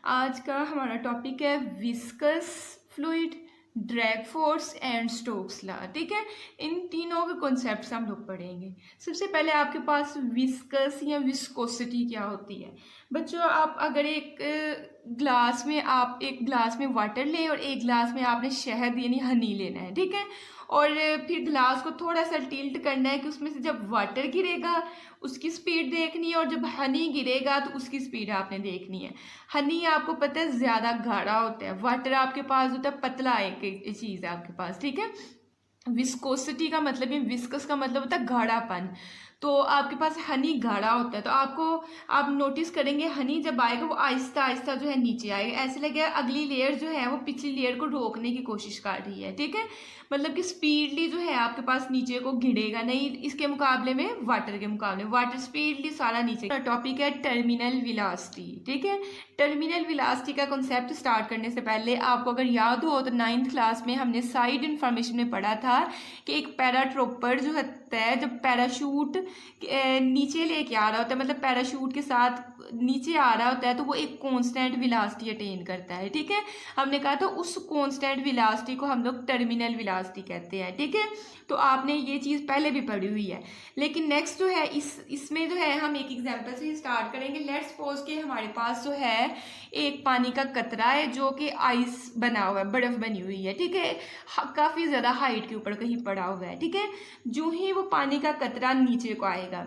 आज का हमारा टॉपिक है viscous fluid, drag force and Stokes law. ठीक है, इन तीनों के कॉन्सेप्ट्स हम लोग पढ़ेंगे। सबसे पहले आपके पास विस्कस या विस्कोसिटी क्या होती है। बच्चों, आप अगर एक ग्लास में वाटर लें और एक ग्लास में आपने शहद यानी हनी लेना है, ठीक है, और फिर ग्लास को थोड़ा सा टिल्ट करना है कि उसमें से जब वाटर गिरेगा उसकी स्पीड देखनी है और जब हनी गिरेगा तो उसकी स्पीड आपने देखनी है। हनी आपको पता है ज़्यादा गाढ़ा होता है, वाटर आपके पास होता है पतला एक चीज़ है आपके पास, ठीक है। विस्कोसिटी का मतलब है, विस्कस का मतलब होता है गाढ़ापन। तो आपके पास हनी गाढ़ा होता है तो आप नोटिस करेंगे हनी जब आएगा वो आहिस्ता आहिस्ता जो है नीचे आएगा, ऐसे लगेगा अगली लेयर जो है वो पिछली लेयर को रोकने की कोशिश कर रही है, ठीक है। मतलब कि स्पीडली जो है आपके पास नीचे को गिरेगा नहीं, इसके मुकाबले में वाटर के मुकाबले वाटर स्पीडली सारा नीचे। टॉपिक है टर्मिनल वेलोसिटी, ठीक है। टर्मिनल वेलोसिटी का कॉन्सेप्ट स्टार्ट करने से पहले आपको अगर याद हो तो 9th क्लास में हमने साइड इन्फॉर्मेशन में पढ़ा था कि एक पैराट्रोपर जो होता है जब पैराशूट नीचे लेके आ रहा होता है, मतलब पैराशूट के साथ नीचे आ रहा होता है, तो वो एक कांस्टेंट वेलोसिटी अटेन करता है, ठीक है। हमने कहा था उस कांस्टेंट वेलोसिटी को हम लोग टर्मिनल वेलोसिटी कहते हैं, ठीक है। तो आपने ये चीज़ पहले भी पढ़ी हुई है। लेकिन नेक्स्ट जो है इसमें जो है हम एक एग्जांपल से स्टार्ट करेंगे। लेट्स सपोज के हमारे पास जो है एक पानी का कतरा है जो कि आइस बना हुआ है, बर्फ बनी हुई है, ठीक है, काफ़ी ज़्यादा हाइट के ऊपर कहीं पड़ा हुआ है, ठीक है। जो ही वो पानी का कतरा नीचे को आएगा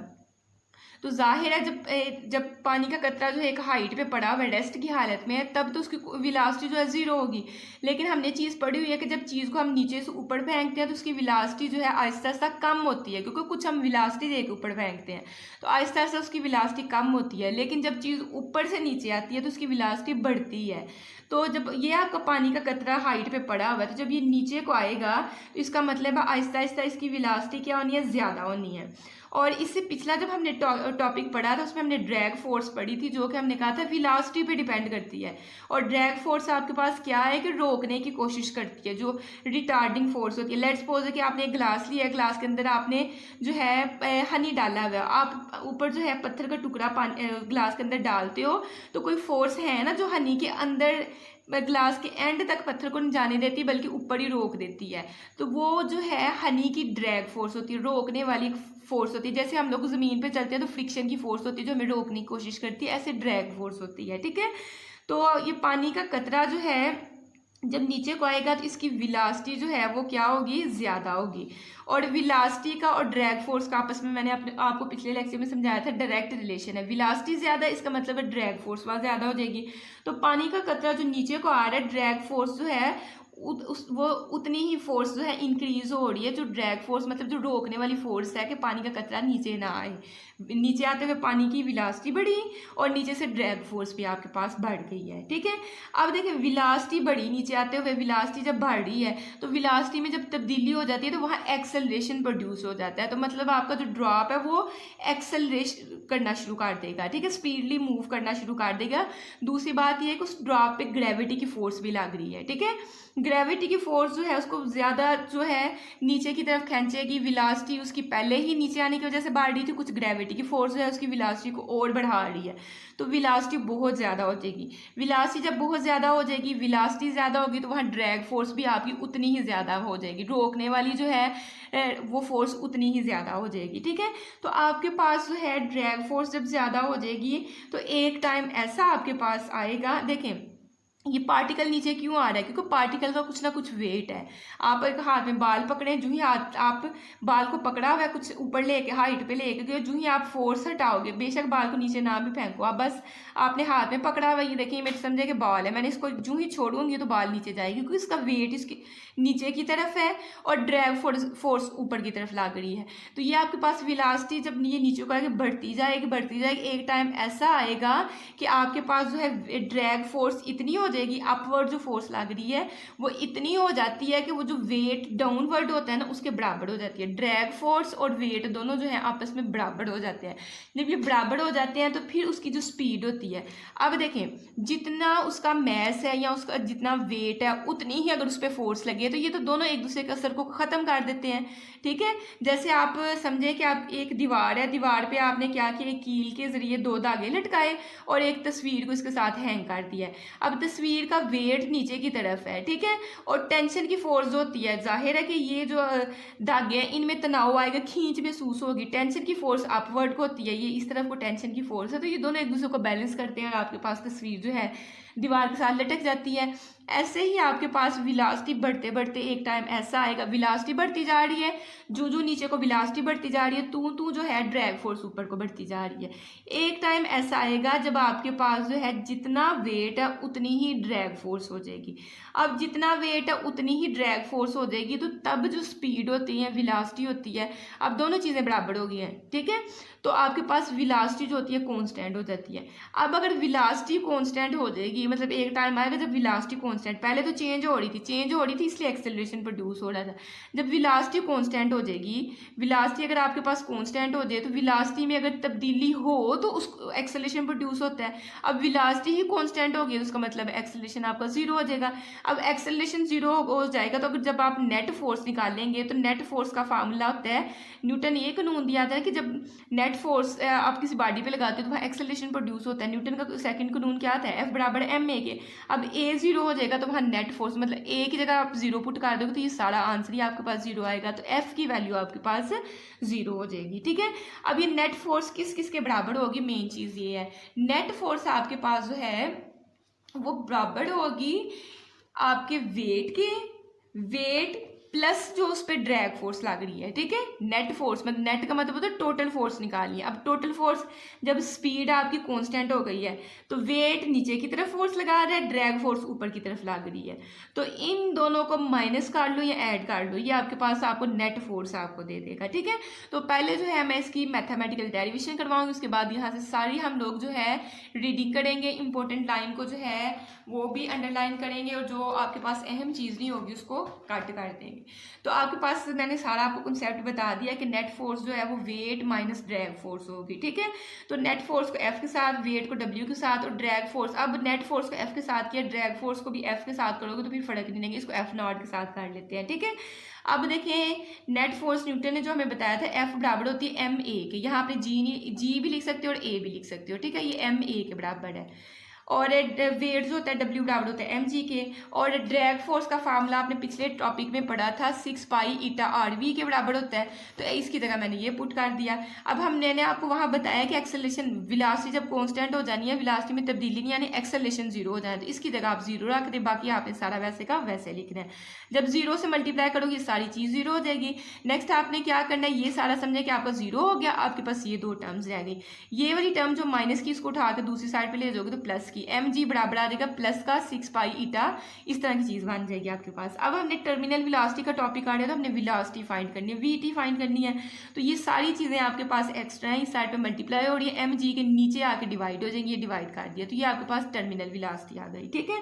तो जाहिर है जब पानी का कतरा जो है एक हाइट पे पड़ा हुआ है रेस्ट की हालत में है, तब तो उसकी वेलोसिटी जो है ज़ीरो होगी। लेकिन हमने चीज़ पढ़ी हुई है कि जब चीज़ को हम नीचे से ऊपर फेंकते हैं तो उसकी वेलोसिटी जो है आहिस्ता आहिस्ता कम होती है, क्योंकि कुछ हम वेलोसिटी दे के ऊपर फेंकते हैं तो आहिस्ता आहिस्ता उसकी वेलोसिटी कम होती है। लेकिन जब चीज़ ऊपर से नीचे आती है तो उसकी वेलोसिटी बढ़ती है। तो जब ये आपका पानी का कतरा हाइट पे पड़ा हुआ है तो जब ये नीचे को आएगा तो इसका मतलब है आहिस्ता आहिस्ता इसकी वेलोसिटी क्या होनी है, ज़्यादा होनी है। और इससे पिछला जब हमने टॉपिक पढ़ा था उसमें हमने ड्रैग फोर्स पढ़ी थी, जो कि हमने कहा था वेलोसिटी पे डिपेंड करती है। और ड्रैग फोर्स आपके पास क्या है कि रोकने की कोशिश करती है, जो रिटार्डिंग फोर्स होती है। लेट्स सपोज है कि आपने एक ग्लास लिया है, ग्लास के अंदर आपने जो है हनी डाला हुआ है, आप ऊपर जो है पत्थर का टुकड़ा ग्लास के अंदर डालते हो तो कोई फोर्स है ना जो हनी के अंदर ग्लास के एंड तक पत्थर को नहीं जाने देती बल्कि ऊपर ही रोक देती है। तो वो जो है हनी की ड्रैग फोर्स होती है, रोकने वाली फोर्स होती है। जैसे हम लोग ज़मीन पे चलते हैं तो फ्रिक्शन की फोर्स होती है जो हमें रोकने की कोशिश करती है, ऐसे ड्रैग फोर्स होती है, ठीक है। तो ये पानी का कतरा जो है जब नीचे को आएगा तो इसकी वेलोसिटी जो है वो क्या होगी, ज़्यादा होगी। और वेलोसिटी का और ड्रैग फोर्स का आपस में मैंने आपको पिछले लेक्चर में समझाया था डायरेक्ट रिलेशन है। वेलोसिटी ज़्यादा इसका मतलब है ड्रैग फोर्स वहाँ ज़्यादा हो जाएगी। तो पानी का कतरा जो नीचे को आ रहा है, ड्रैग फोर्स जो है वो उतनी ही फोर्स जो है इंक्रीज हो रही है। जो ड्रैग फोर्स मतलब जो रोकने वाली फोर्स है कि पानी का कतरा नीचे ना आए, नीचे आते हुए पानी की वेलोसिटी बढ़ी और नीचे से ड्रैग फोर्स भी आपके पास बढ़ गई है, ठीक है। अब देखिए वेलोसिटी बढ़ी, नीचे आते हुए वेलोसिटी जब बढ़ रही है तो वेलोसिटी में जब तब्दीली हो जाती है तो वहाँ एक्सेलरेशन प्रोड्यूस हो जाता है। तो मतलब आपका जो ड्रॉप है वो एक्सेलरेशन करना शुरू कर देगा, ठीक है, स्पीडली मूव करना शुरू कर देगा। दूसरी बात यह है कि उस ड्रॉप पे ग्रेविटी की फोर्स भी लग रही है, ठीक है। ग्रेविटी की फोर्स जो है उसको ज़्यादा जो है नीचे की तरफ खींचेगी। वेलोसिटी उसकी पहले ही नीचे आने की वजह से बढ़ रही थी, कुछ ग्रेविटी की फोर्स जो है उसकी वेलोसिटी को और बढ़ा रही है, तो वेलोसिटी बहुत ज़्यादा हो जाएगी। वेलोसिटी जब बहुत ज़्यादा हो जाएगी, वेलोसिटी ज़्यादा होगी तो वहाँ ड्रैग फोर्स भी आपकी उतनी ही ज़्यादा हो जाएगी, रोकने वाली जो है वो फोर्स उतनी ही ज़्यादा हो जाएगी, ठीक है। तो आपके पास जो है ड्रैग फोर्स जब ज़्यादा हो जाएगी तो एक टाइम ऐसा आपके पास आएगा, देखें ये पार्टिकल नीचे क्यों आ रहा है, क्योंकि पार्टिकल का कुछ ना कुछ वेट है। आप एक हाथ में बाल पकड़े, जो ही हाथ आप बाल को पकड़ा हुआ है कुछ ऊपर लेके हाइट पे लेके गए, जो ही आप फोर्स हटाओगे, बेशक बाल को नीचे ना भी फेंको, आप बस आपने हाथ में पकड़ा हुआ, ये देखिए मेरे समझे कि बाल है, मैंने इसको जो ही छोड़ूंगी तो बाल नीचे जाएगी क्योंकि इसका वेट इसकी नीचे की तरफ है और ड्रैग फोर्स ऊपर की तरफ लग रही है। तो ये आपके पास वेलोसिटी जब ये नीचे को आएगी बढ़ती जाएगी, एक टाइम ऐसा आएगा कि आपके पास जो है ड्रैग फोर्स इतनी हो जाएगी, अपवर्ड जो फोर्स लग रही है वो इतनी हो जाती है कि वो जो वेट डाउनवर्ड होता है ना उसके बराबर हो जाती है। ड्रैग फोर्स और वेट दोनों जो है आपस में बराबर हो जाते हैं। जब ये बराबर हो जाते हैं तो फिर उसकी जो स्पीड होती है, अब देखें जितना उसका मैस है या उसका जितना वेट है उतनी ही अगर उस पर फोर्स लगे तो ये तो दोनों एक दूसरे के असर को ख़त्म कर देते हैं। ठीक है, जैसे आप समझें कि आप एक दीवार है, दीवार पे आपने क्या किया, एक कील के ज़रिए 2 धागे लटकाए और एक तस्वीर को इसके साथ हैंग कर दिया है। अब तस्वीर का वेट नीचे की तरफ है, ठीक है, और टेंशन की फोर्स होती है, जाहिर है कि ये जो धागे हैं इनमें तनाव आएगा, खींच महसूस होगी, टेंशन की फोर्स अपवर्ड को होती है, ये इस तरफ को टेंशन की फोर्स है, तो ये दोनों एक दूसरे को बैलेंस करते हैं और आपके पास तस्वीर जो है दीवार के साथ लटक जाती है। ऐसे ही आपके पास विलासिटी बढ़ते बढ़ते एक टाइम ऐसा आएगा, विलासिटी बढ़ती जा रही है, जो नीचे को विलासिटी बढ़ती जा रही है, तू जो है ड्रैग फोर्स ऊपर को बढ़ती जा रही है। एक टाइम ऐसा आएगा जब आपके पास जो है जितना वेट है उतनी ही ड्रैग फोर्स हो जाएगी। अब जितना वेट है उतनी ही ड्रैग फोर्स हो जाएगी, तो तब जो स्पीड होती है, विलासिटी होती है, अब दोनों चीज़ें बराबर हो गई हैं, ठीक है, तो आपके पास विलासिटी जो होती है कांस्टेंट हो जाती है। अब अगर विलासिटी कांस्टेंट हो जाएगी, मतलब एक टाइम आएगा जब विलासिटी कांस्टेंट, पहले तो चेंज हो रही थी इसलिए एक्सेलरेशन प्रोड्यूस हो रहा था। जब विलासिटी कांस्टेंट हो जाएगी, विलासिटी अगर आपके पास कांस्टेंट हो जाए तो विलासिटी में अगर तब्दीली हो तो उस एक्सेलरेशन प्रोड्यूस होता है। अब विलासिटी ही कांस्टेंट हो गई तो उसका मतलब एक्सेलरेशन आपका जीरो हो जाएगा। अब एक्सेलरेशन जीरो हो जाएगा तो अगर जब आप नेट फोर्स निकालेंगे तो नेट फोर्स का फार्मूला होता है, न्यूटन ये कानून दिया था कि जब नेट फोर्स आप किसी बॉडी पे लगाते हो तो वहाँ एक्सेलरेशन प्रोड्यूस होता है। न्यूटन का सेकंड कानून क्या था, F बराबर ma के। अब a जीरो हो जाएगा तो वहाँ नेट फोर्स, मतलब a की जगह आप जीरो पुट कर दोगे तो ये सारा आंसर ही आपके पास जीरो आएगा, तो F की वैल्यू आपके पास जीरो हो जाएगी। ठीक है, अब ये नेट फोर्स किस किस के बराबर होगी, मेन चीज़ ये है, नेट फोर्स आपके पास जो है वो बराबर होगी आपके वेट के, वेट प्लस जो उस पर ड्रैग फोर्स लग रही है। ठीक है, नेट फोर्स मतलब नेट का मतलब होता है टोटल फोर्स निकालिए। अब टोटल फोर्स जब स्पीड आपकी कांस्टेंट हो गई है तो वेट नीचे की तरफ फोर्स लगा रहा है, ड्रैग फोर्स ऊपर की तरफ लग रही है, तो इन दोनों को माइनस कर लो या ऐड कर लो, ये आपके पास आपको नेट फोर्स आपको दे देगा। ठीक है, तो पहले जो है मैं इसकी मैथमेटिकल डेरिवेशन करवाऊंगी, उसके बाद यहाँ से सारी हम लोग जो है रीडिंग करेंगे, इंपॉर्टेंट लाइन को जो है वो भी अंडरलाइन करेंगे और जो आपके पास अहम चीज़ नहीं होगी उसको कट कर देंगे। तो आपके पास मैंने सारा आपको कंसेप्ट बता दिया कि नेट फोर्स जो है वो वेट माइनस ड्रैग फोर्स होगी। ठीक है, तो नेट फोर्स को F के साथ, वेट को W के साथ और ड्रैग फोर्स, अब नेट फोर्स को F के साथ किया, ड्रैग फोर्स को भी F के साथ करोगे तो फिर फर्क नहीं देंगे, इसको F नॉट के साथ कर लेते हैं। ठीक है, अब देखें नेट फोर्स न्यूटन ने जो हमें बताया था F बराबर होती है ma के, यहाँ पे G भी लिख सकते हो और A भी लिख सकते हो। ठीक है, ये ma के बराबर है, और वेट जो होता है W बराबर होता है mg के, और ड्रैग फोर्स का फार्मूला आपने पिछले टॉपिक में पढ़ा था 6 पाई ईटा rv के बराबर होता है, तो इसकी जगह मैंने ये पुट कर दिया। अब हमने आपको वहाँ बताया कि एक्सेलरेशन विलासिटी जब कांस्टेंट हो जानी है, विलासिटी में तब्दीली नहीं यानी एक्सेलरेशन जीरो हो जाए, तो इसकी जगह आप जीरो रख दें, बाकी आपने सारा वैसे का वैसे लिखना है। जब जीरो से मल्टीप्लाई करोगे सारी चीज़ जीरो हो जाएगी। नेक्स्ट आपने क्या करना है, ये सारा समझे कि आपका जीरो हो गया, आपके पास ये दो टर्म्स रह गई, ये वाली टर्म जो माइनस की इसको उठा के दूसरी साइड पे ले जाओगे तो प्लस की, mg बराबर आ जाएगा प्लस का 6 पाई ईटा, इस तरह की चीज़ बन जाएगी आपके पास। अब हमने टर्मिनल वेलोसिटी का टॉपिक आ रहा है तो हमने वेलोसिटी फाइंड करनी है, vt फाइंड करनी है, तो ये सारी चीज़ें आपके पास एक्स्ट्रा है, इस साइड पे मल्टीप्लाई हो रही है, mg के नीचे आके डिवाइड हो जाएंगी, ये डिवाइड कर दिया तो ये आपके पास टर्मिनल वेलोसिटी आ गई। ठीक है,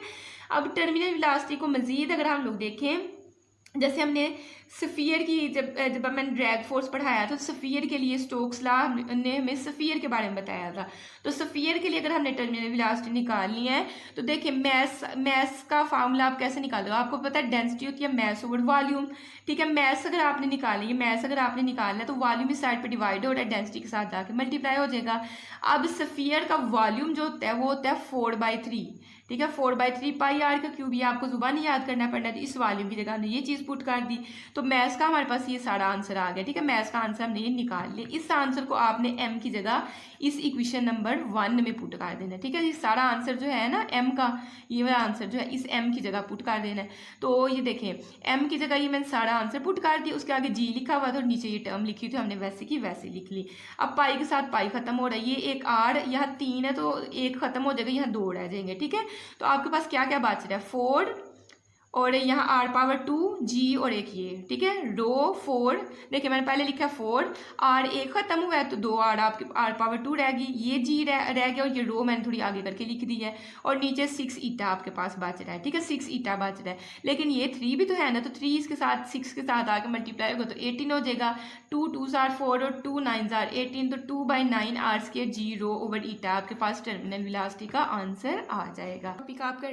अब टर्मिनल वेलोसिटी को मजीद अगर हम लोग देखें, जैसे हमने सफ़ियर की जब मैंने ड्रैग फोर्स पढ़ाया तो सफ़ियर के लिए स्टोक्स लॉ ने हमें सफ़ियर के बारे में बताया था, तो सफ़ियर के लिए अगर हमने टर्मिनल वेलोसिटी निकालनी है तो देखिए मैस का फार्मूला आप कैसे निकालोगे, आपको पता है डेंसिटी होती है मैस ओवर वॉल्यूम। ठीक है, मैस अगर आपने निकालना है तो वॉल्यूम इस साइड पे डिवाइड हो रहा है, डेंसिटी के साथ जाके मल्टीप्लाई हो जाएगा। अब सफ़ियर का वॉल्यूम जो होता है वो होता है 4/3। ठीक है, 4/3 पाई आर का क्यूब, ये आपको जुबानी याद करना पड़ना है, इस वॉल्यूम की जगह हमने ये चीज़ पुट कर दी, तो मैथ्स का हमारे पास ये सारा आंसर आ गया। ठीक है, मैथ्स का आंसर हमने ये निकाल लिया, इस आंसर को आपने m की जगह इस इक्वेशन नंबर 1 में पुट कर देना है। ठीक है, ये सारा आंसर जो है ना m का, ये वाला आंसर जो है इस m की जगह पुट कर देना है। तो ये देखें m की जगह ये मैंने सारा आंसर पुट कर दिया, उसके आगे g लिखा हुआ था और नीचे ये टर्म लिखी थी, हमने वैसे की वैसे लिख ली। अब पाई के साथ पाई खत्म हो रहा है, ये एक r यहाँ 3 है तो एक खत्म हो जाएगा, यहाँ 2 रह जाएंगे। ठीक है, तो आपके पास क्या क्या बच रहा है, 4 और यहाँ आर पावर 2 जी और एक ये, ठीक है। रो 4, देखिए मैंने पहले लिखा 4, आर एक खत्म हुआ है तो 2 आर आपकी आर पावर 2 रहेगी, ये जी रह गया और ये रो मैंने थोड़ी आगे करके लिख दी है। और नीचे 6 ईटा आपके पास बच रहा है, ठीक है, 6 ईटा बच रहा है। लेकिन ये 3 भी तो है ना, तो 3 इसके साथ 6 के साथ आके मल्टीप्लाई होगा तो 18 हो जाएगा। 2 2 आर 4 और 2 9 आर 18, तो 2/9 R square g rho over eta आपके पास टर्मिनल वेलोसिटी का आंसर आ जाएगा। टॉपिक आपका